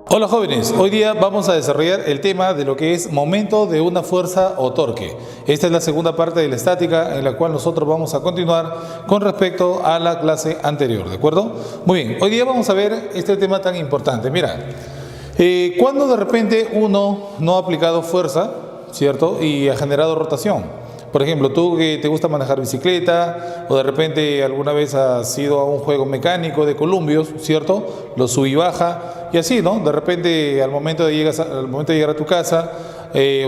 Hola jóvenes, hoy día vamos a desarrollar el tema de lo que es momento de una fuerza o torque. Esta es la segunda parte de la estática en la cual nosotros vamos a continuar con respecto a la clase anterior, ¿de acuerdo? Muy bien, hoy día vamos a ver este tema tan importante. Mira, cuando de repente uno no ha aplicado fuerza, ¿cierto? Y ha generado rotación. Por ejemplo, tú que te gusta manejar bicicleta o de repente alguna vez has ido a un juego mecánico de columpios, ¿cierto? Lo sube y baja y así, ¿no? De repente al momento de llegar a tu casa,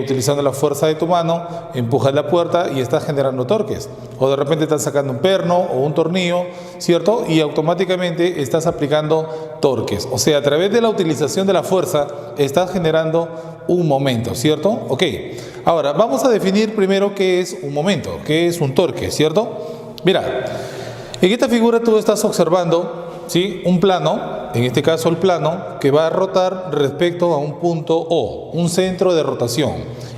utilizando la fuerza de tu mano, empujas la puerta y estás generando torques. O de repente estás sacando un perno o un tornillo, ¿cierto? Y automáticamente estás aplicando torques. O sea, a través de la utilización de la fuerza estás generando un momento, ¿cierto? Ok. Ahora, vamos a definir primero qué es un momento, qué es un torque, ¿cierto? Mira, en esta figura tú estás observando, ¿sí? Un plano, en este caso el plano, que va a rotar respecto a un punto O, un centro de rotación.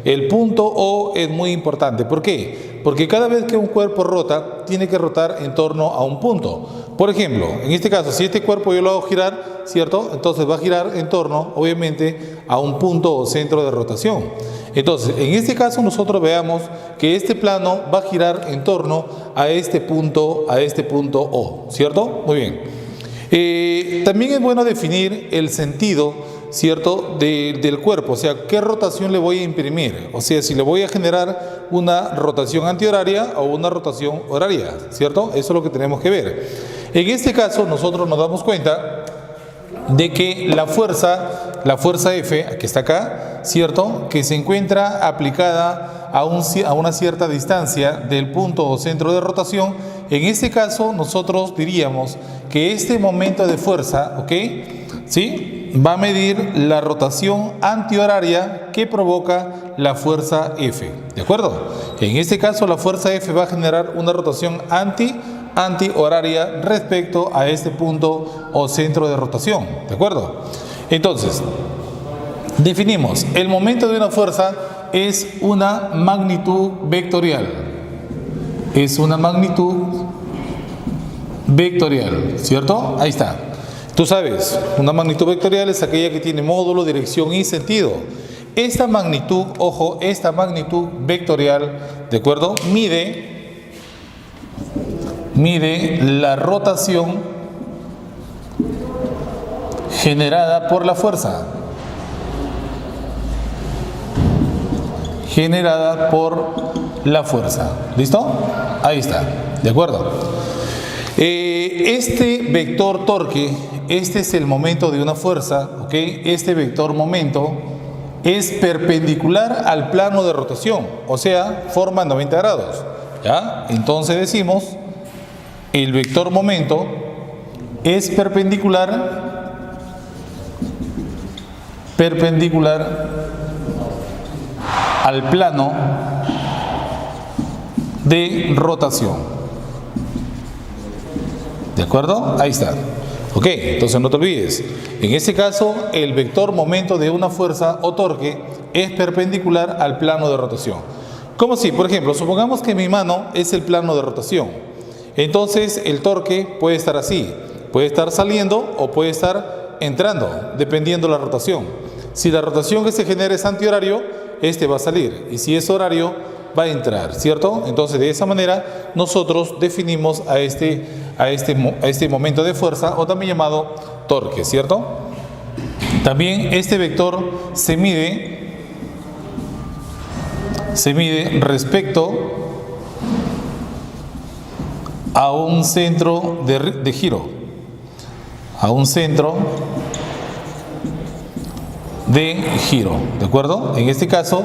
El punto O es muy importante. ¿Por qué? Porque cada vez que un cuerpo rota, tiene que rotar en torno a un punto. Por ejemplo, en este caso, si este cuerpo yo lo hago girar, ¿cierto? Entonces va a girar en torno, obviamente, a un punto o centro de rotación. Entonces, en este caso nosotros veamos que este plano va a girar en torno a este punto O, ¿cierto? Muy bien. También es bueno definir el sentido, ¿cierto? Del cuerpo, o sea, ¿qué rotación le voy a imprimir? O sea, si le voy a generar una rotación antihoraria o una rotación horaria, ¿cierto? Eso es lo que tenemos que ver. En este caso, nosotros nos damos cuenta de que la fuerza F, que está acá, ¿cierto? Que se encuentra aplicada a una cierta distancia del punto o centro de rotación. En este caso, nosotros diríamos que este momento de fuerza, ¿ok? ¿Sí? Va a medir la rotación antihoraria que provoca la fuerza F, ¿de acuerdo? En este caso, la fuerza F va a generar una rotación antihoraria respecto a este punto o centro de rotación, ¿de acuerdo? Entonces, definimos, el momento de una fuerza es una magnitud vectorial. Es una magnitud vectorial, ¿cierto? Ahí está. Tú sabes, una magnitud vectorial es aquella que tiene módulo, dirección y sentido. Esta magnitud, ojo, esta magnitud vectorial, ¿de acuerdo? Mide la rotación generada por la fuerza. Generada por la fuerza. ¿Listo? Ahí está. ¿De acuerdo? Este vector torque, este es el momento de una fuerza, ¿ok? Este vector momento es perpendicular al plano de rotación, o sea, forma 90 grados. ¿Ya? Entonces decimos, el vector momento es perpendicular al plano de rotación. ¿De acuerdo? Ahí está. Ok, entonces no te olvides. En este caso, el vector momento de una fuerza o torque es perpendicular al plano de rotación. ¿Cómo si? Por ejemplo, supongamos que mi mano es el plano de rotación. Entonces, el torque puede estar así. Puede estar saliendo o puede estar entrando, dependiendo de la rotación. Si la rotación que se genera es antihorario, este va a salir. Y si es horario, va a entrar, ¿cierto? Entonces, de esa manera, nosotros definimos a este momento de fuerza, o también llamado torque, ¿cierto? También este vector se mide respecto a un centro de giro, ¿de acuerdo? En este caso,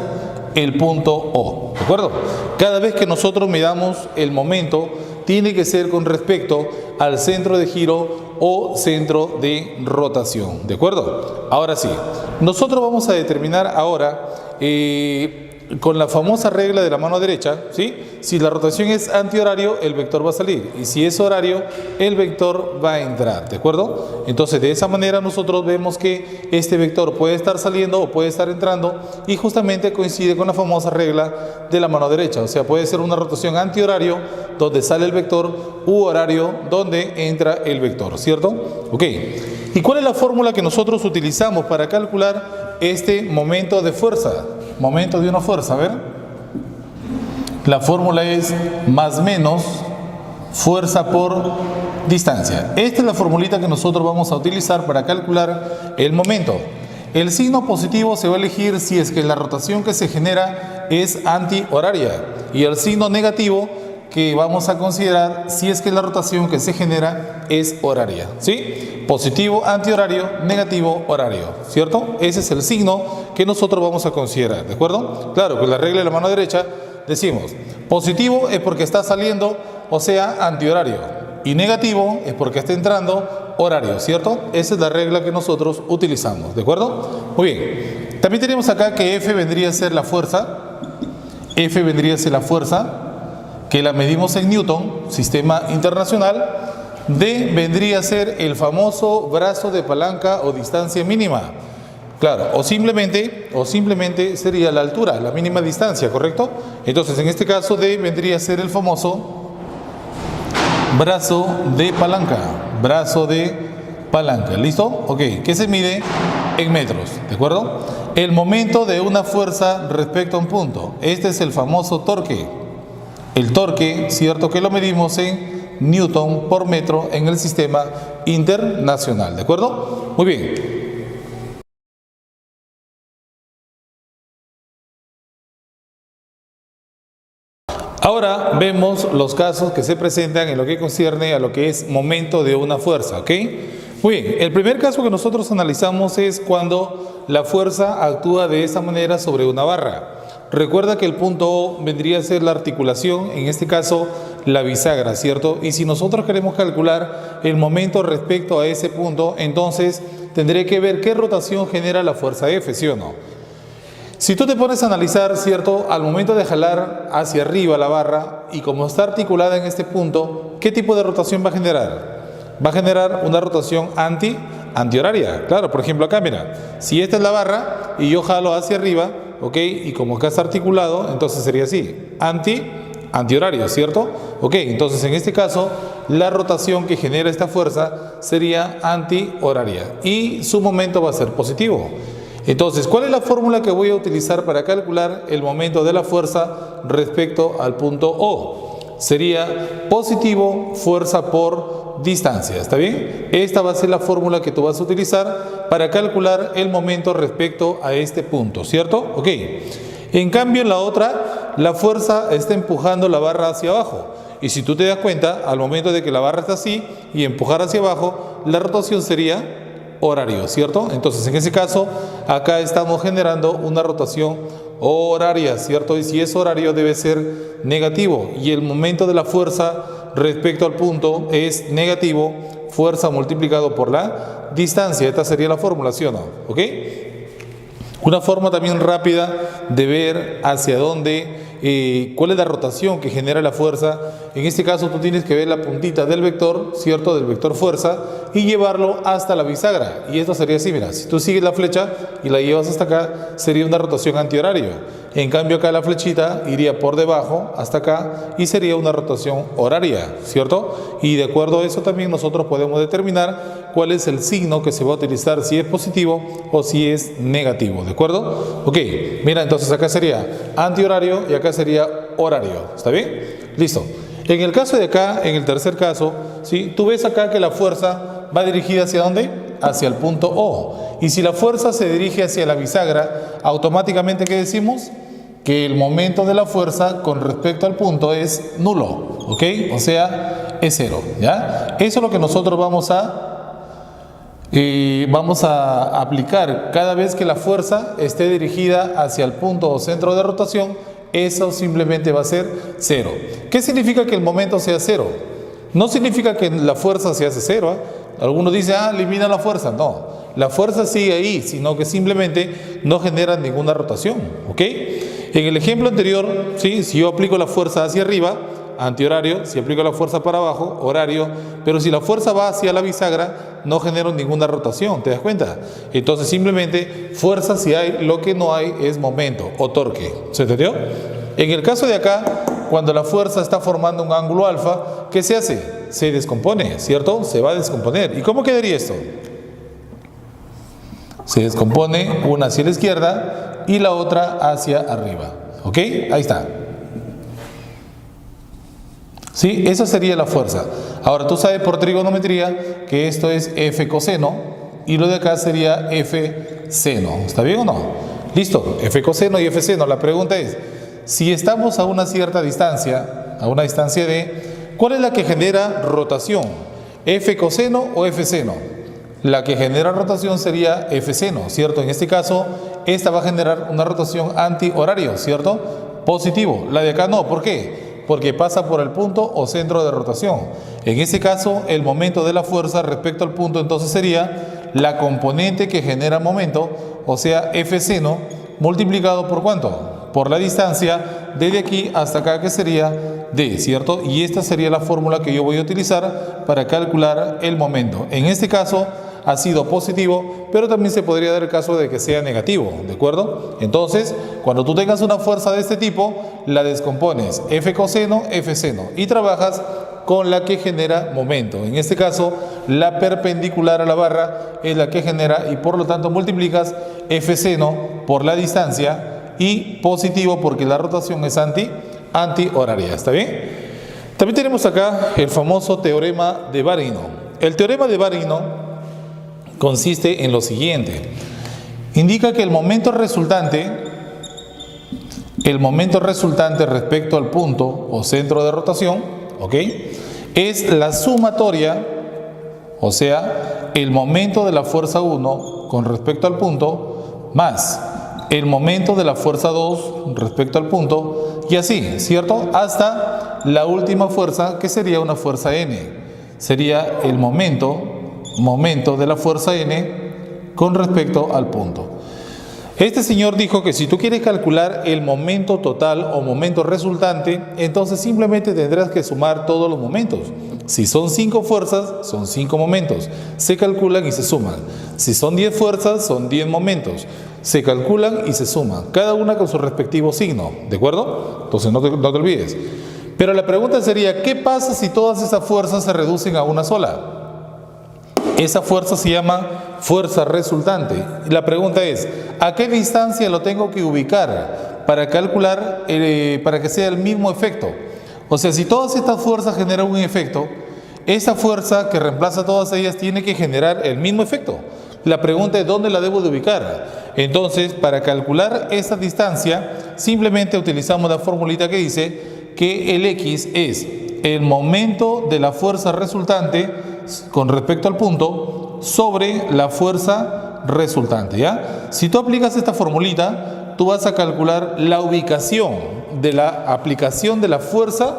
el punto O, ¿de acuerdo? Cada vez que nosotros midamos el momento, tiene que ser con respecto al centro de giro o centro de rotación, ¿de acuerdo? Ahora sí, nosotros vamos a determinar ahora con la famosa regla de la mano derecha, ¿sí? Si la rotación es antihorario, el vector va a salir. Y si es horario, el vector va a entrar, ¿de acuerdo? Entonces, de esa manera nosotros vemos que este vector puede estar saliendo o puede estar entrando y justamente coincide con la famosa regla de la mano derecha. O sea, puede ser una rotación antihorario donde sale el vector u horario donde entra el vector, ¿cierto? Ok. ¿Y cuál es la fórmula que nosotros utilizamos para calcular este momento de fuerza? Momento de una fuerza, a ver. La fórmula es más menos fuerza por distancia. Esta es la formulita que nosotros vamos a utilizar para calcular el momento. El signo positivo se va a elegir si es que la rotación que se genera es antihoraria y el signo negativo que vamos a considerar si es que la rotación que se genera es horaria, ¿sí? Positivo, antihorario, negativo, horario, ¿cierto? Ese es el signo que nosotros vamos a considerar, ¿de acuerdo? Claro, con la regla de la mano derecha decimos, positivo es porque está saliendo, o sea, antihorario, y negativo es porque está entrando, horario, ¿cierto? Esa es la regla que nosotros utilizamos, ¿de acuerdo? Muy bien. También tenemos acá que F vendría a ser la fuerza, F vendría a ser la fuerza, que la medimos en Newton, sistema internacional. D vendría a ser el famoso brazo de palanca o distancia mínima. Claro, o simplemente sería la altura, la mínima distancia, ¿correcto? Entonces, en este caso, D vendría a ser el famoso brazo de palanca. Brazo de palanca, ¿listo? Ok, que se mide en metros, ¿de acuerdo? El momento de una fuerza respecto a un punto. Este es el famoso torque. El torque, ¿cierto? Que lo medimos en Newton por metro en el sistema internacional, ¿de acuerdo? Muy bien. Ahora vemos los casos que se presentan en lo que concierne a lo que es momento de una fuerza, ¿ok? Muy bien, el primer caso que nosotros analizamos es cuando la fuerza actúa de esa manera sobre una barra. Recuerda que el punto O vendría a ser la articulación, en este caso la bisagra, ¿cierto? Y si nosotros queremos calcular el momento respecto a ese punto, entonces tendré que ver qué rotación genera la fuerza F, ¿sí o no? Si tú te pones a analizar, ¿cierto? Al momento de jalar hacia arriba la barra y como está articulada en este punto, ¿qué tipo de rotación va a generar? Va a generar una rotación antihoraria. Claro, por ejemplo acá, mira, si esta es la barra y yo jalo hacia arriba, ¿ok? Y como acá está articulado, entonces sería así, antihorario, ¿cierto? Ok, entonces en este caso, la rotación que genera esta fuerza sería antihoraria y su momento va a ser positivo. Entonces, ¿cuál es la fórmula que voy a utilizar para calcular el momento de la fuerza respecto al punto O? Sería positivo fuerza por distancia, ¿está bien? Esta va a ser la fórmula que tú vas a utilizar para calcular el momento respecto a este punto, ¿cierto? Ok. En cambio, en la otra, la fuerza está empujando la barra hacia abajo. Y si tú te das cuenta, al momento de que la barra está así y empujar hacia abajo, la rotación sería horario, ¿cierto? Entonces, en ese caso, acá estamos generando una rotación horaria, ¿cierto? Y si es horario debe ser negativo y el momento de la fuerza respecto al punto es negativo, fuerza multiplicado por la distancia. Esta sería la fórmula, ¿sí o no? ¿Ok? Una forma también rápida de ver hacia dónde, cuál es la rotación que genera la fuerza. En este caso tú tienes que ver la puntita del vector, ¿cierto? Del vector fuerza y llevarlo hasta la bisagra. Y esto sería así, mira, si tú sigues la flecha y la llevas hasta acá, sería una rotación antihorario. En cambio acá la flechita iría por debajo hasta acá y sería una rotación horaria, ¿cierto? Y de acuerdo a eso también nosotros podemos determinar cuál es el signo que se va a utilizar, si es positivo o si es negativo, ¿de acuerdo? Ok, mira, entonces acá sería antihorario y acá sería horario, ¿está bien? Listo. En el caso de acá, en el tercer caso, ¿sí? Tú ves acá que la fuerza va dirigida ¿hacia dónde? Hacia el punto O. Y si la fuerza se dirige hacia la bisagra, automáticamente, ¿qué decimos? Que el momento de la fuerza con respecto al punto es nulo, ¿ok? O sea, es cero, ¿ya? Eso es lo que nosotros vamos a aplicar cada vez que la fuerza esté dirigida hacia el punto o centro de rotación. Eso simplemente va a ser cero. ¿Qué significa que el momento sea cero? No significa que la fuerza se hace cero, ¿eh? Algunos dicen, elimina la fuerza. No, la fuerza sigue ahí, sino que simplemente no genera ninguna rotación, ¿ok? En el ejemplo anterior, ¿sí? Si yo aplico la fuerza hacia arriba, antihorario, si aplico la fuerza para abajo, horario, pero si la fuerza va hacia la bisagra, no genero ninguna rotación, ¿te das cuenta? Entonces simplemente fuerza si hay, lo que no hay es momento o torque, ¿se entendió? En el caso de acá, cuando la fuerza está formando un ángulo alfa, ¿qué se hace? Se descompone, ¿cierto? Se va a descomponer. ¿Y cómo quedaría esto? Se descompone una hacia la izquierda y la otra hacia arriba, ¿ok? Ahí está. ¿Sí? Esa sería la fuerza. Ahora tú sabes por trigonometría que esto es F coseno y lo de acá sería F seno. ¿Está bien o no? Listo, F coseno y F seno. La pregunta es, si estamos a una cierta distancia, a una distancia D, ¿cuál es la que genera rotación? ¿F coseno o F seno? La que genera rotación sería F seno, ¿cierto? En este caso, esta va a generar una rotación anti-horario, ¿cierto? Positivo. La de acá no. ¿Por qué? Porque pasa por el punto o centro de rotación. En ese caso, el momento de la fuerza respecto al punto entonces sería la componente que genera momento, o sea, F seno, multiplicado por ¿cuánto? Por la distancia desde aquí hasta acá, que sería D, ¿cierto? Y esta sería la fórmula que yo voy a utilizar para calcular el momento. En este caso ha sido positivo, pero también se podría dar el caso de que sea negativo, ¿de acuerdo? Entonces, cuando tú tengas una fuerza de este tipo, la descompones F coseno, F seno y trabajas con la que genera momento. En este caso, la perpendicular a la barra es la que genera y por lo tanto multiplicas F seno por la distancia y positivo porque la rotación es anti-horaria. ¿Está bien? También tenemos acá el famoso teorema de Varino. El teorema de Varino consiste en lo siguiente. Indica que el momento resultante respecto al punto o centro de rotación, ¿ok?, es la sumatoria, o sea, el momento de la fuerza 1 con respecto al punto más el momento de la fuerza 2 respecto al punto y así, ¿cierto? Hasta la última fuerza, que sería una fuerza N. Sería el momento de la fuerza N con respecto al punto. Este señor dijo que si tú quieres calcular el momento total o momento resultante, entonces simplemente tendrás que sumar todos los momentos. Si son 5 fuerzas, son 5 momentos. Se calculan y se suman. Si son 10 fuerzas, son 10 momentos. Se calculan y se suman, cada una con su respectivo signo, ¿de acuerdo? Entonces no te olvides. Pero la pregunta sería, ¿qué pasa si todas esas fuerzas se reducen a una sola? Esa fuerza se llama fuerza resultante. Y la pregunta es, ¿a qué distancia lo tengo que ubicar para calcular, para que sea el mismo efecto? O sea, si todas estas fuerzas generan un efecto, esa fuerza que reemplaza todas ellas tiene que generar el mismo efecto. La pregunta es, ¿dónde la debo de ubicar? Entonces, para calcular esa distancia, simplemente utilizamos la formulita que dice que el X es el momento de la fuerza resultante con respecto al punto sobre la fuerza resultante, ¿ya? Si tú aplicas esta formulita, tú vas a calcular la ubicación de la aplicación de la fuerza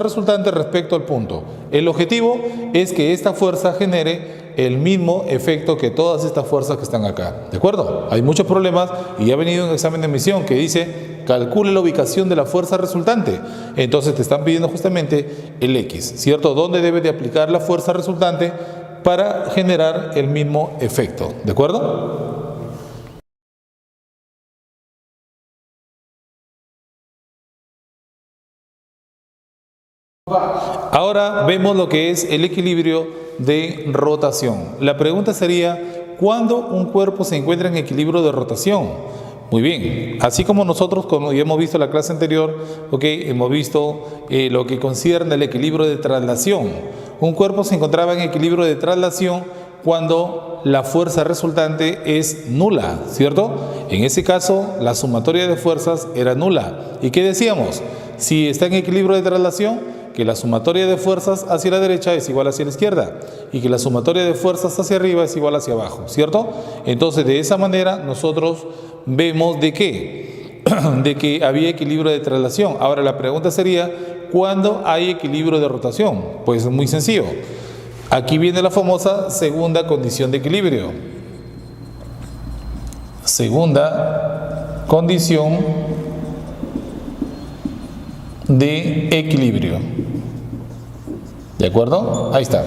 resultante respecto al punto. El objetivo es que esta fuerza genere el mismo efecto que todas estas fuerzas que están acá, ¿de acuerdo? Hay muchos problemas y ha venido un examen de admisión que dice calcule la ubicación de la fuerza resultante. Entonces te están pidiendo justamente el X, ¿cierto? ¿Dónde debe de aplicar la fuerza resultante para generar el mismo efecto? ¿De acuerdo? Ahora vemos lo que es el equilibrio de rotación. La pregunta sería, ¿cuándo un cuerpo se encuentra en equilibrio de rotación? Muy bien, así como nosotros, como ya hemos visto en la clase anterior, hemos visto lo que concierne al equilibrio de traslación. Un cuerpo se encontraba en equilibrio de traslación cuando la fuerza resultante es nula, ¿cierto? En ese caso, la sumatoria de fuerzas era nula. ¿Y qué decíamos? Si está en equilibrio de traslación, que la sumatoria de fuerzas hacia la derecha es igual hacia la izquierda y que la sumatoria de fuerzas hacia arriba es igual hacia abajo, ¿cierto? Entonces, de esa manera nosotros vemos de qué, de que había equilibrio de traslación. Ahora la pregunta sería, ¿cuándo hay equilibrio de rotación? Pues es muy sencillo. Aquí viene la famosa segunda condición de equilibrio. Segunda condición de equilibrio. ¿De acuerdo? Ahí está.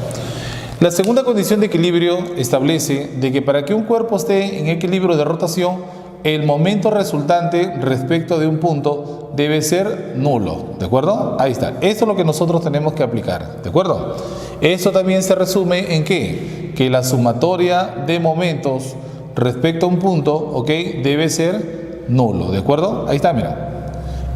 La segunda condición de equilibrio establece de que para que un cuerpo esté en equilibrio de rotación, el momento resultante respecto de un punto debe ser nulo. ¿De acuerdo? Ahí está. Esto es lo que nosotros tenemos que aplicar. ¿De acuerdo? Esto también se resume en ¿qué? Que la sumatoria de momentos respecto a un punto, ¿ok? Debe ser nulo. ¿De acuerdo? Ahí está, mira.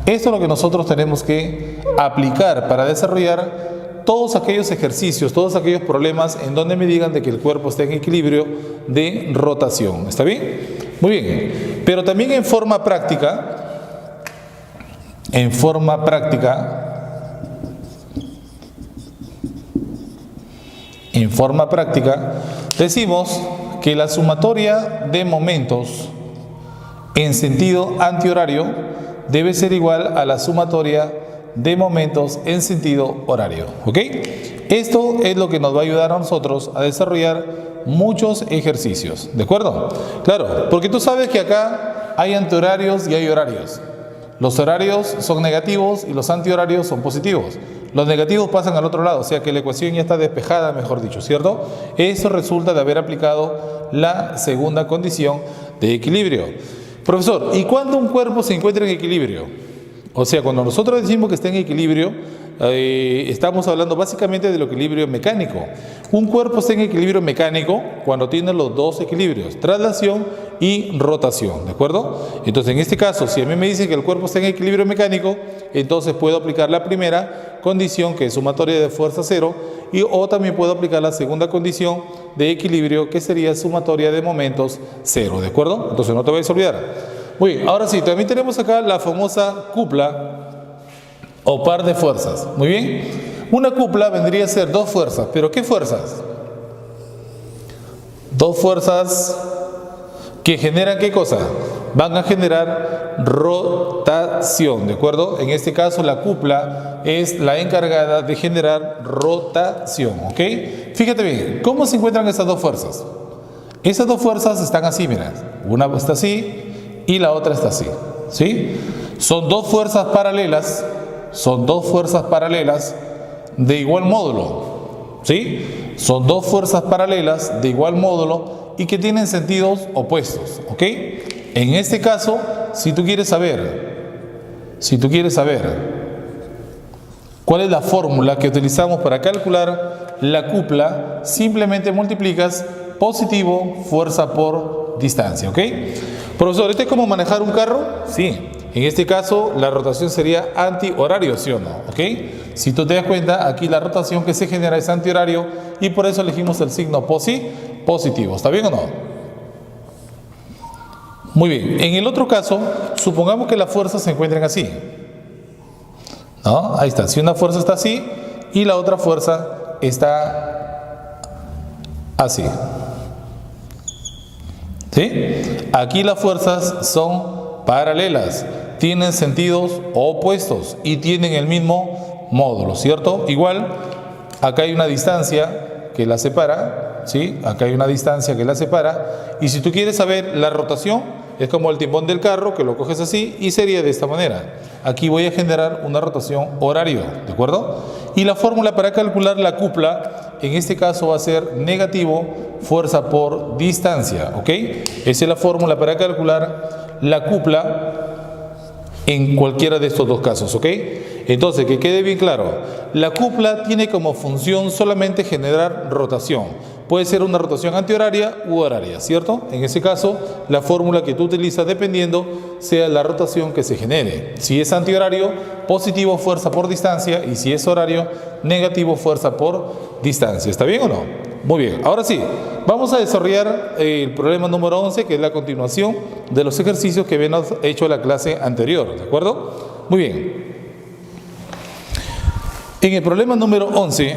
Esto es lo que nosotros tenemos que aplicar para desarrollar todos aquellos ejercicios, todos aquellos problemas en donde me digan de que el cuerpo está en equilibrio de rotación. ¿Está bien? Muy bien. Pero también en forma práctica, decimos que la sumatoria de momentos en sentido antihorario debe ser igual a la sumatoria de momentos en sentido horario. ¿Ok? Esto es lo que nos va a ayudar a nosotros a desarrollar muchos ejercicios. ¿De acuerdo? Claro, porque tú sabes que acá hay antihorarios y hay horarios. Los horarios son negativos y los antihorarios son positivos. Los negativos pasan al otro lado, o sea que la ecuación ya está despejada, mejor dicho, ¿cierto? Eso resulta de haber aplicado la segunda condición de equilibrio. Profesor, ¿y cuándo un cuerpo se encuentra en equilibrio? O sea, cuando nosotros decimos que está en equilibrio, estamos hablando básicamente del equilibrio mecánico. Un cuerpo está en equilibrio mecánico cuando tiene los dos equilibrios, traslación y rotación, ¿de acuerdo? Entonces, en este caso, si a mí me dicen que el cuerpo está en equilibrio mecánico, entonces puedo aplicar la primera condición, que es sumatoria de fuerza cero, o también puedo aplicar la segunda condición de equilibrio, que sería sumatoria de momentos cero, ¿de acuerdo? Entonces, no te vayas a olvidar. Muy bien, ahora sí, también tenemos acá la famosa cupla o par de fuerzas. Muy bien, una cupla vendría a ser dos fuerzas, pero ¿qué fuerzas? Dos fuerzas que generan ¿qué cosa? Van a generar rotación, ¿de acuerdo? En este caso la cupla es la encargada de generar rotación, ¿ok? Fíjate bien, ¿cómo se encuentran esas dos fuerzas? Esas dos fuerzas están así, mira, una está así y la otra está así, ¿sí? Son dos fuerzas paralelas de igual módulo, ¿sí? Son dos fuerzas paralelas de igual módulo y que tienen sentidos opuestos, ¿ok? En este caso, si tú quieres saber cuál es la fórmula que utilizamos para calcular la cupla, simplemente multiplicas positivo fuerza por distancia, ¿ok? Profesor, ¿este es como manejar un carro? Sí. En este caso, la rotación sería antihorario, ¿sí o no? ¿Ok? Si tú te das cuenta, aquí la rotación que se genera es antihorario y por eso elegimos el signo positivo. ¿Está bien o no? Muy bien. En el otro caso, supongamos que las fuerzas se encuentren así, ¿no? Ahí está. Si una fuerza está así y la otra fuerza está así, ¿sí? Aquí las fuerzas son paralelas, tienen sentidos opuestos y tienen el mismo módulo, ¿cierto? Igual, acá hay una distancia que la separa, ¿sí? Acá hay una distancia que la separa y si tú quieres saber la rotación, es como el timón del carro que lo coges así y sería de esta manera. Aquí voy a generar una rotación horario, ¿de acuerdo? Y la fórmula para calcular la cupla, en este caso va a ser negativo fuerza por distancia, ¿ok? Esa es la fórmula para calcular la cupla en cualquiera de estos dos casos, ¿ok? Entonces, que quede bien claro, la cupla tiene como función solamente generar rotación. Puede ser una rotación antihoraria u horaria, ¿cierto? En ese caso, la fórmula que tú utilizas dependiendo sea la rotación que se genere. Si es antihorario, positivo fuerza por distancia y si es horario, negativo fuerza por distancia. ¿Está bien o no? Muy bien, ahora sí, vamos a desarrollar el problema número 11, que es la continuación de los ejercicios que habíamos hecho en la clase anterior, ¿de acuerdo? Muy bien. En el problema número 11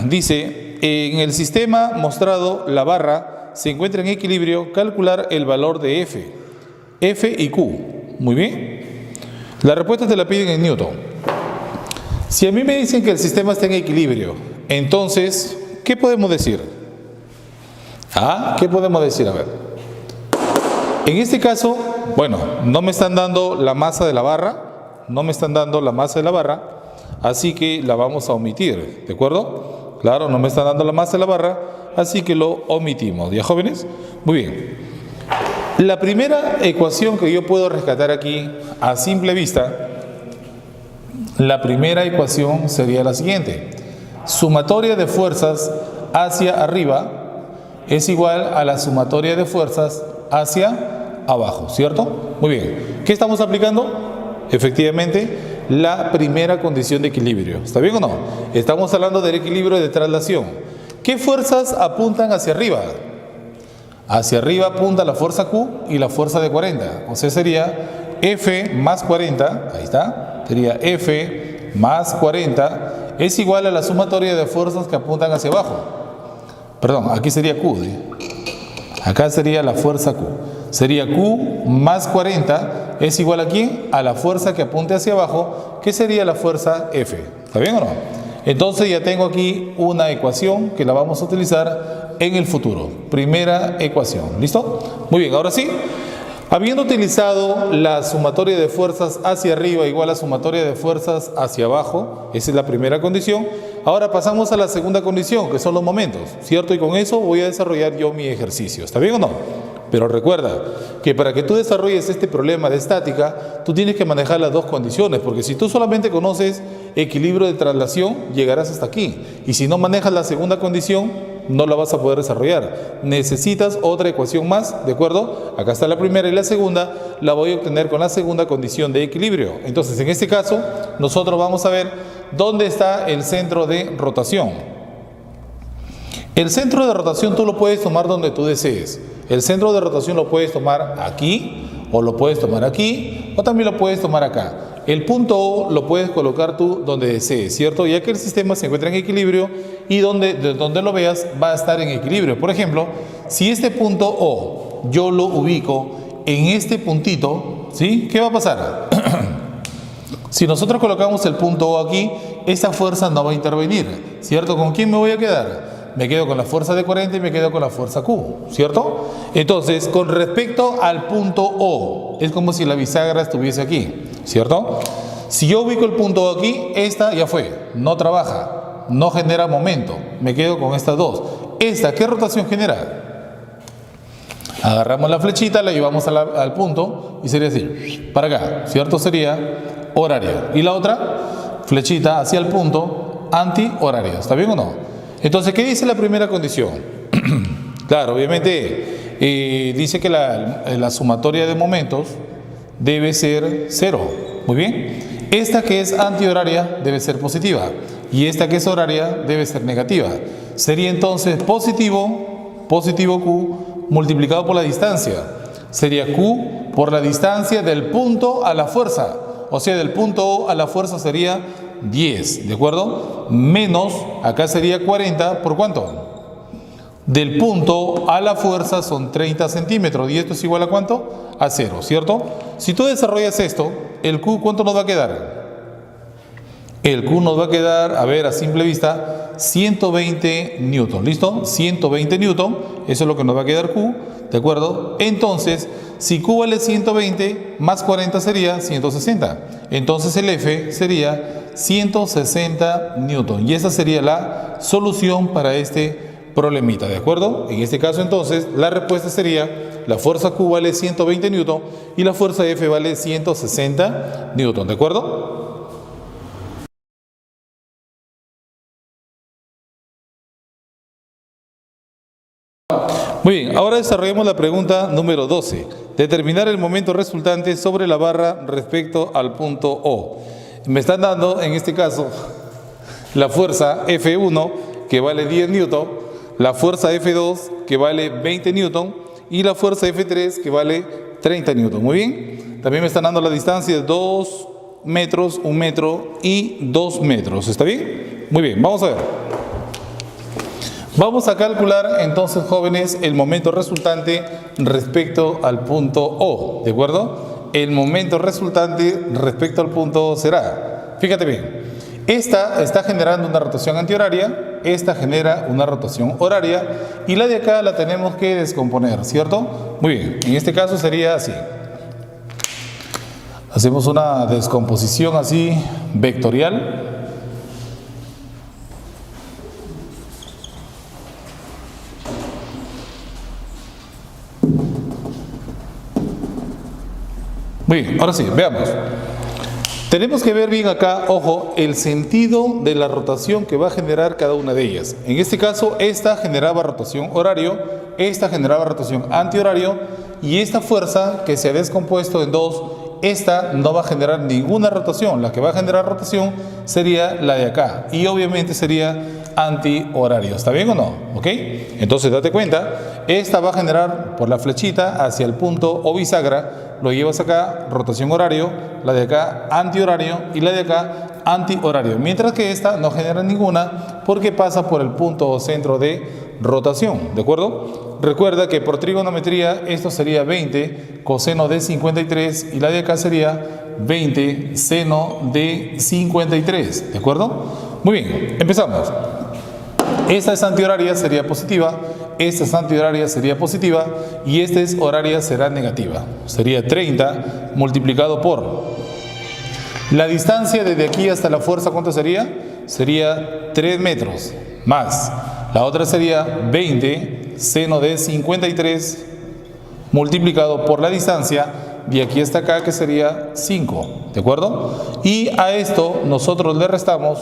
dice, en el sistema mostrado la barra se encuentra en equilibrio, calcular el valor de F y Q. Muy bien. La respuesta te la piden en Newton. Si a mí me dicen que el sistema está en equilibrio, entonces, ¿qué podemos decir? ¿Qué podemos decir? A ver. En este caso, bueno, no me están dando la masa de la barra, así que la vamos a omitir, ¿de acuerdo? Claro, no me están dando la masa de la barra, así que lo omitimos, ¿ya jóvenes? Muy bien. La primera ecuación que yo puedo rescatar aquí a simple vista, la primera ecuación sería la siguiente. Sumatoria de fuerzas hacia arriba es igual a la sumatoria de fuerzas hacia abajo, ¿cierto? Muy bien. ¿Qué estamos aplicando? Efectivamente, la primera condición de equilibrio. ¿Está bien o no? Estamos hablando del equilibrio de traslación. ¿Qué fuerzas apuntan hacia arriba? Hacia arriba apunta la fuerza Q y la fuerza de 40. O sea, sería F más 40, ahí está, sería F más 40 es igual a la sumatoria de fuerzas que apuntan hacia abajo. Perdón, aquí sería Q, ¿eh? Acá sería la fuerza Q. Sería Q más 40 es igual a ¿quién? A la fuerza que apunte hacia abajo, que sería la fuerza F. ¿Está bien o no? Entonces ya tengo aquí una ecuación que la vamos a utilizar en el futuro. Primera ecuación. ¿Listo? Muy bien, ahora sí. Habiendo utilizado la sumatoria de fuerzas hacia arriba igual a sumatoria de fuerzas hacia abajo, esa es la primera condición, ahora pasamos a la segunda condición, que son los momentos, ¿cierto? Y con eso voy a desarrollar yo mi ejercicio. ¿Está bien o no? Pero recuerda que para que tú desarrolles este problema de estática, tú tienes que manejar las dos condiciones, porque si tú solamente conoces equilibrio de traslación, llegarás hasta aquí. Y si no manejas la segunda condición, no la vas a poder desarrollar. Necesitas otra ecuación más, ¿de acuerdo? Acá está la primera y la segunda, la voy a obtener con la segunda condición de equilibrio. Entonces, en este caso, nosotros vamos a ver dónde está el centro de rotación. El centro de rotación tú lo puedes tomar donde tú desees. El centro de rotación lo puedes tomar aquí, o lo puedes tomar aquí, o también lo puedes tomar acá. El punto O lo puedes colocar tú donde desees, ¿cierto? Ya que el sistema se encuentra en equilibrio y de donde lo veas va a estar en equilibrio. Por ejemplo, si este punto O yo lo ubico en este puntito, ¿sí? ¿Qué va a pasar? Si nosotros colocamos el punto O aquí, esa fuerza no va a intervenir, ¿cierto? ¿Con quién me voy a quedar? Me quedo con la fuerza de 40 y me quedo con la fuerza Q, ¿cierto? Entonces, con respecto al punto O, es como si la bisagra estuviese aquí, ¿cierto? Si yo ubico el punto O aquí, esta ya fue, no trabaja, no genera momento, me quedo con estas dos. ¿Esta qué rotación genera? Agarramos la flechita, la llevamos al punto y sería así, para acá, ¿cierto? Sería horaria. Y la otra, flechita hacia el punto, anti-horaria, ¿está bien o no? Entonces, ¿qué dice la primera condición? Claro, obviamente dice que la sumatoria de momentos debe ser 0. Muy bien. Esta que es antihoraria debe ser positiva y esta que es horaria debe ser negativa. Sería entonces positivo Q multiplicado por la distancia. Sería Q por la distancia del punto a la fuerza. O sea, del punto O a la fuerza sería 10, ¿de acuerdo? Menos, acá sería 40, ¿por cuánto? Del punto a la fuerza son 30 centímetros, ¿y esto es igual a cuánto? A 0, ¿cierto? Si tú desarrollas esto, el Q, ¿cuánto nos va a quedar? El Q nos va a quedar, a ver, a simple vista, 120 newton, ¿listo? 120 newton, eso es lo que nos va a quedar Q, ¿de acuerdo? Entonces, si Q vale 120, más 40 sería 160. Entonces el F sería 160 newton. Y esa sería la solución para este problemita, ¿de acuerdo? En este caso, entonces, la respuesta sería la fuerza Q vale 120 newton y la fuerza F vale 160 newton, ¿de acuerdo? Muy bien, ahora desarrollemos la pregunta número 12. Determinar el momento resultante sobre la barra respecto al punto O. Me están dando, en este caso, la fuerza F1, que vale 10 newton, la fuerza F2, que vale 20 newton, y la fuerza F3, que vale 30 newton. Muy bien. También me están dando la distancia de 2 metros, 1 metro y 2 metros. ¿Está bien? Muy bien, vamos a ver. Vamos a calcular entonces, jóvenes, el momento resultante respecto al punto O, ¿de acuerdo? El momento resultante respecto al punto O será, fíjate bien, esta está generando una rotación antihoraria, esta genera una rotación horaria y la de acá la tenemos que descomponer, ¿cierto? Muy bien, en este caso sería así. Hacemos una descomposición así vectorial. Muy bien, ahora sí, veamos. Tenemos que ver bien acá, ojo, el sentido de la rotación que va a generar cada una de ellas. En este caso, esta generaba rotación horario, esta generaba rotación antihorario y esta fuerza que se ha descompuesto en dos, esta no va a generar ninguna rotación. La que va a generar rotación sería la de acá y obviamente sería antihorario. ¿Está bien o no? ¿Ok? Entonces date cuenta, esta va a generar por la flechita hacia el punto o bisagra. Lo llevas acá, rotación horario, la de acá antihorario y la de acá antihorario. Mientras que esta no genera ninguna porque pasa por el punto o centro de rotación, ¿de acuerdo? Recuerda que por trigonometría esto sería 20 coseno de 53 y la de acá sería 20 seno de 53, ¿de acuerdo? Muy bien, empezamos. Esta es antihoraria, sería positiva. Esta es antihoraria, sería positiva. Y esta es horaria, será negativa. Sería 30 multiplicado por la distancia desde aquí hasta la fuerza, ¿cuánto sería? Sería 3 metros. Más la otra sería 20 seno de 53 multiplicado por la distancia de aquí hasta acá, que sería 5. ¿De acuerdo? Y a esto nosotros le restamos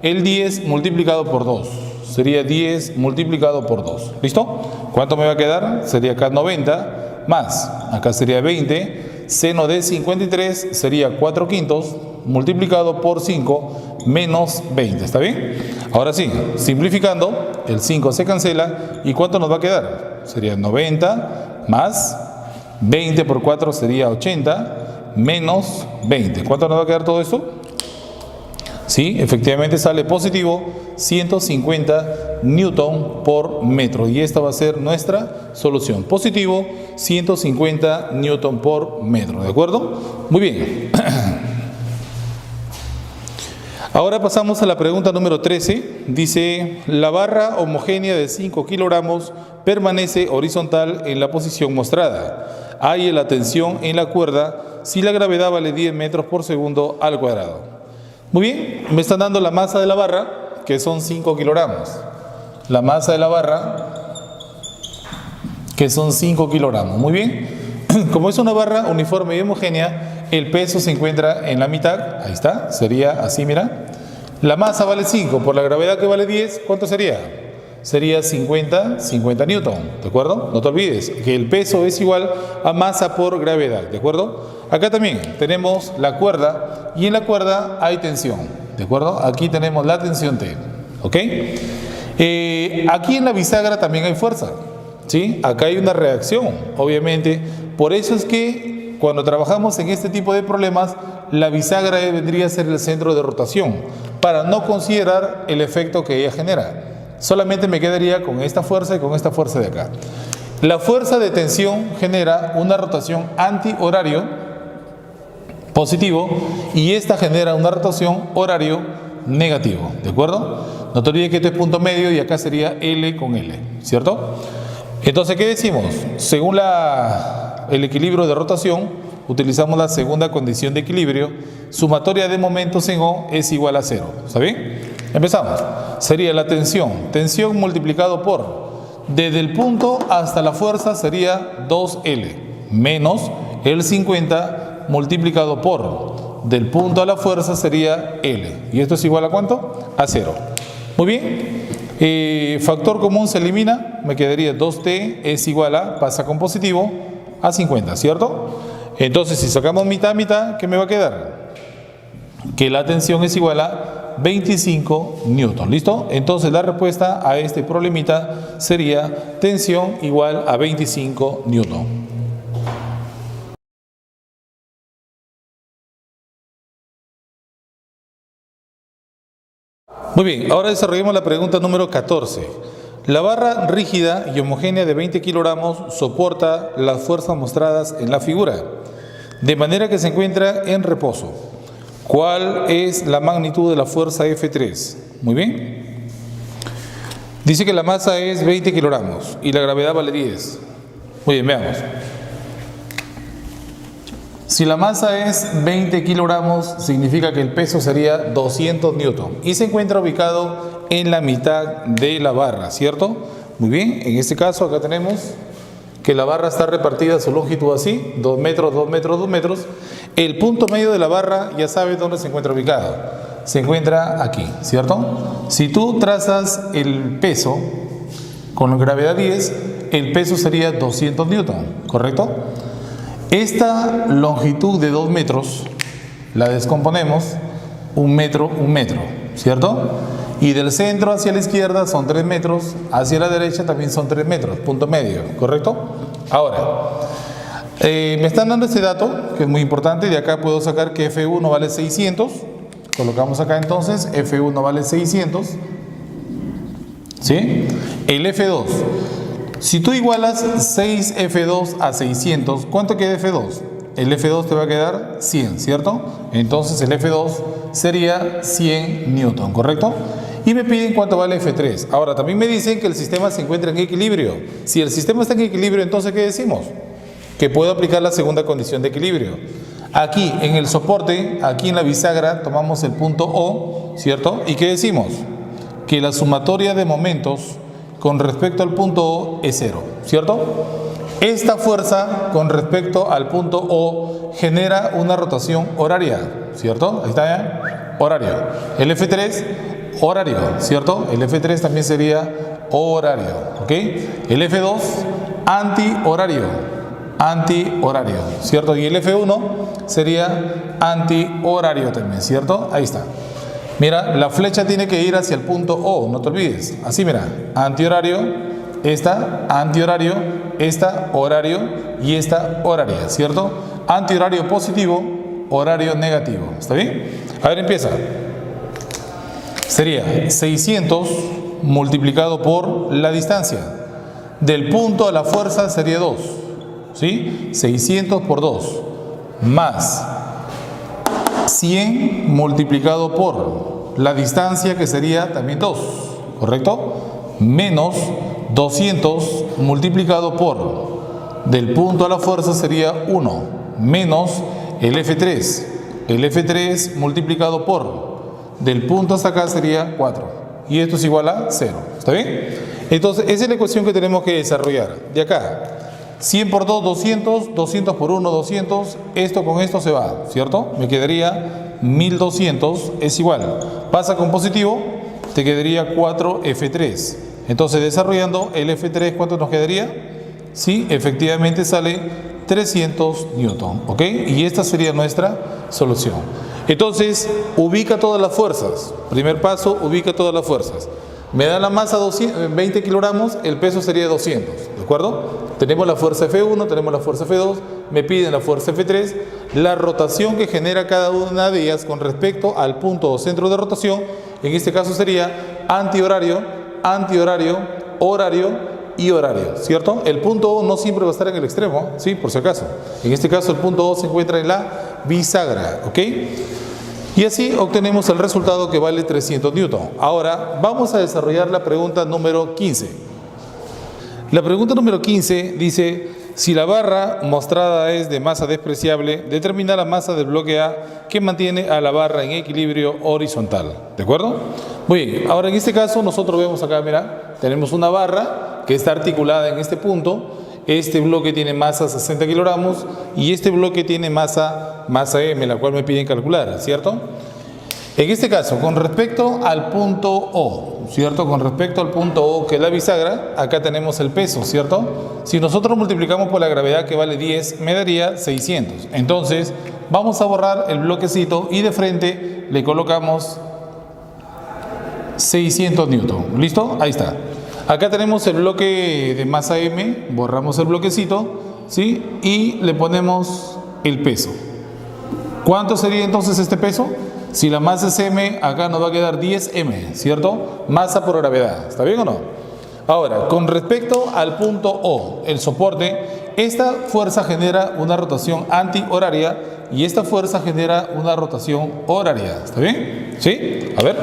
el 10 multiplicado por 2. Sería 10 multiplicado por 2. ¿Listo? ¿Cuánto me va a quedar? Sería acá 90 más, acá sería 20, seno de 53 sería 4 quintos multiplicado por 5 menos 20. ¿Está bien? Ahora sí, simplificando, el 5 se cancela y ¿cuánto nos va a quedar? Sería 90 más 20 por 4 sería 80 menos 20. ¿Cuánto nos va a quedar todo esto? Sí, efectivamente sale positivo 150 newton por metro y esta va a ser nuestra solución. Positivo 150 newton por metro, ¿de acuerdo? Muy bien. Ahora pasamos a la pregunta número 13. Dice, la barra homogénea de 5 kilogramos permanece horizontal en la posición mostrada. Hay la tensión en la cuerda si la gravedad vale 10 metros por segundo al cuadrado. Muy bien, me están dando la masa de la barra, que son 5 kilogramos. La masa de la barra, que son 5 kilogramos. Muy bien, como es una barra uniforme y homogénea, el peso se encuentra en la mitad. Ahí está, sería así, mira. La masa vale 5, por la gravedad que vale 10, ¿cuánto sería? Sería 50 newton, ¿de acuerdo? No te olvides que el peso es igual a masa por gravedad, ¿de acuerdo? Acá también tenemos la cuerda y en la cuerda hay tensión, ¿de acuerdo? Aquí tenemos la tensión T, ¿ok? Aquí en la bisagra también hay fuerza, ¿sí? Acá hay una reacción, obviamente. Por eso es que cuando trabajamos en este tipo de problemas, la bisagra vendría a ser el centro de rotación, para no considerar el efecto que ella genera. Solamente me quedaría con esta fuerza y con esta fuerza de acá. La fuerza de tensión genera una rotación antihorario positivo y esta genera una rotación horario negativo, ¿de acuerdo? No te olvides que esto es punto medio y acá sería L con L, ¿cierto? Entonces, ¿qué decimos? Según el equilibrio de rotación, utilizamos la segunda condición de equilibrio, sumatoria de momentos en O es igual a 0, ¿está bien? Empezamos. Sería la tensión multiplicado por, desde el punto hasta la fuerza sería 2L, menos el 50 multiplicado por, del punto a la fuerza sería L. ¿Y esto es igual a cuánto? A 0. Muy bien. Factor común se elimina, me quedaría 2T es igual a, pasa con positivo, a 50, ¿cierto? Entonces, si sacamos mitad, mitad, ¿qué me va a quedar? Que la tensión es igual a 25 newton, ¿listo? Entonces la respuesta a este problemita sería tensión igual a 25 newton. Muy bien, ahora desarrollemos la pregunta número 14. La barra rígida y homogénea de 20 kilogramos soporta las fuerzas mostradas en la figura, de manera que se encuentra en reposo. ¿Cuál es la magnitud de la fuerza F3? Muy bien. Dice que la masa es 20 kilogramos y la gravedad vale 10. Muy bien, veamos. Si la masa es 20 kilogramos, significa que el peso sería 200 newton y se encuentra ubicado en la mitad de la barra, ¿cierto? Muy bien, en este caso acá tenemos que la barra está repartida a su longitud así, 2 metros, 2 metros, 2 metros. El punto medio de la barra ya sabes dónde se encuentra ubicado. Se encuentra aquí, ¿cierto? Si tú trazas el peso con la gravedad 10, el peso sería 200 newton, ¿correcto? Esta longitud de 2 metros la descomponemos 1 metro, 1 metro, ¿cierto? Y del centro hacia la izquierda son 3 metros, hacia la derecha también son 3 metros, punto medio, ¿correcto? Ahora, me están dando este dato que es muy importante. De acá puedo sacar que F1 vale 600. Colocamos acá entonces, F1 vale 600, ¿sí? El F2, si tú igualas 6F2 a 600, ¿cuánto queda F2? El F2 te va a quedar 100, ¿cierto? Entonces el F2 sería 100 newton, ¿correcto? Y me piden cuánto vale F3. Ahora, también me dicen que el sistema se encuentra en equilibrio. Si el sistema está en equilibrio, entonces ¿qué decimos? Que puedo aplicar la segunda condición de equilibrio. Aquí en el soporte, aquí en la bisagra, tomamos el punto O, ¿cierto? ¿Y qué decimos? Que la sumatoria de momentos con respecto al punto O es 0, ¿cierto? Esta fuerza con respecto al punto O genera una rotación horaria, ¿cierto? Ahí está ya, horario. El F3, horario, ¿cierto? El F3 también sería horario, ¿ok? El F2, antihorario. Antihorario, ¿cierto? Y el F1 sería antihorario también, ¿cierto? Ahí está. Mira, la flecha tiene que ir hacia el punto O, no te olvides. Así, mira, antihorario, esta horario y esta horaria, ¿cierto? Antihorario positivo, horario negativo. ¿Está bien? A ver, empieza. Sería 600 multiplicado por la distancia. Del punto a la fuerza sería 2. ¿Sí? 600 por 2 más 100 multiplicado por la distancia, que sería también 2, ¿correcto? Menos 200 multiplicado por del punto a la fuerza sería 1 menos el F3. El F3 multiplicado por del punto hasta acá sería 4 y esto es igual a 0. ¿Está bien? Entonces esa es la ecuación que tenemos que desarrollar. De acá 100 por 2, 200, 200 por 1, 200, esto con esto se va, ¿cierto? Me quedaría 1200, es igual. Pasa con positivo, te quedaría 4F3. Entonces, desarrollando el F3, ¿cuánto nos quedaría? Sí, efectivamente sale 300 newton, ¿ok? Y esta sería nuestra solución. Entonces, ubica todas las fuerzas. Primer paso, ubica todas las fuerzas. Me da la masa 20 kilogramos, el peso sería 200, ¿de acuerdo? Tenemos la fuerza F1, tenemos la fuerza F2, me piden la fuerza F3, la rotación que genera cada una de ellas con respecto al punto o centro de rotación, en este caso sería antihorario, antihorario, horario y horario, ¿cierto? El punto O no siempre va a estar en el extremo, ¿sí? Por si acaso. En este caso el punto O se encuentra en la bisagra, ¿ok? Y así obtenemos el resultado que vale 300 newton. Ahora vamos a desarrollar la pregunta número 15. La pregunta número 15 dice: si la barra mostrada es de masa despreciable, determina la masa del bloque A que mantiene a la barra en equilibrio horizontal. ¿De acuerdo? Muy bien, ahora en este caso nosotros vemos acá, mira, tenemos una barra que está articulada en este punto. Este bloque tiene masa 60 kilogramos y este bloque tiene masa M, la cual me piden calcular, ¿cierto? En este caso, con respecto al punto O, ¿cierto? Con respecto al punto O, que es la bisagra, acá tenemos el peso, ¿cierto? Si nosotros multiplicamos por la gravedad, que vale 10, me daría 600. Entonces, vamos a borrar el bloquecito y de frente le colocamos 600 newton. ¿Listo? Ahí está. Acá tenemos el bloque de masa M, borramos el bloquecito, ¿sí? Y le ponemos el peso. ¿Cuánto sería entonces este peso? Si la masa es M, acá nos va a quedar 10M, ¿cierto? Masa por gravedad, ¿está bien o no? Ahora, con respecto al punto O, el soporte, esta fuerza genera una rotación antihoraria y esta fuerza genera una rotación horaria. ¿Está bien? ¿Sí? A ver,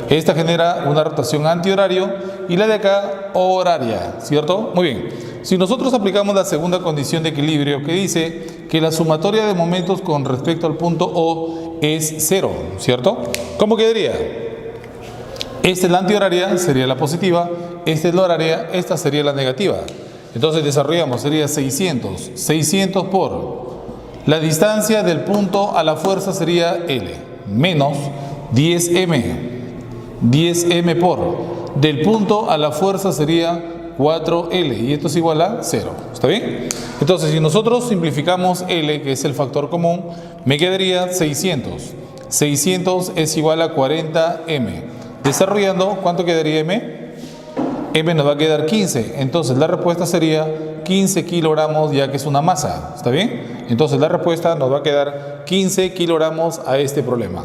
esta genera una rotación antihorario y la de acá horaria, ¿cierto? Muy bien. Si nosotros aplicamos la segunda condición de equilibrio que dice que la sumatoria de momentos con respecto al punto O es 0, ¿cierto? ¿Cómo quedaría? Esta es la antihoraria, sería la positiva. Esta es la horaria, esta sería la negativa. Entonces desarrollamos, sería 600. 600 por la distancia del punto a la fuerza sería L, menos 10M. 10M por del punto a la fuerza sería 4L y esto es igual a 0. ¿Está bien? Entonces, si nosotros simplificamos L, que es el factor común, me quedaría 600. 600 es igual a 40M. Desarrollando, ¿cuánto quedaría M? M nos va a quedar 15. Entonces, la respuesta sería 15 kilogramos, ya que es una masa. ¿Está bien? Entonces, la respuesta nos va a quedar 15 kilogramos a este problema.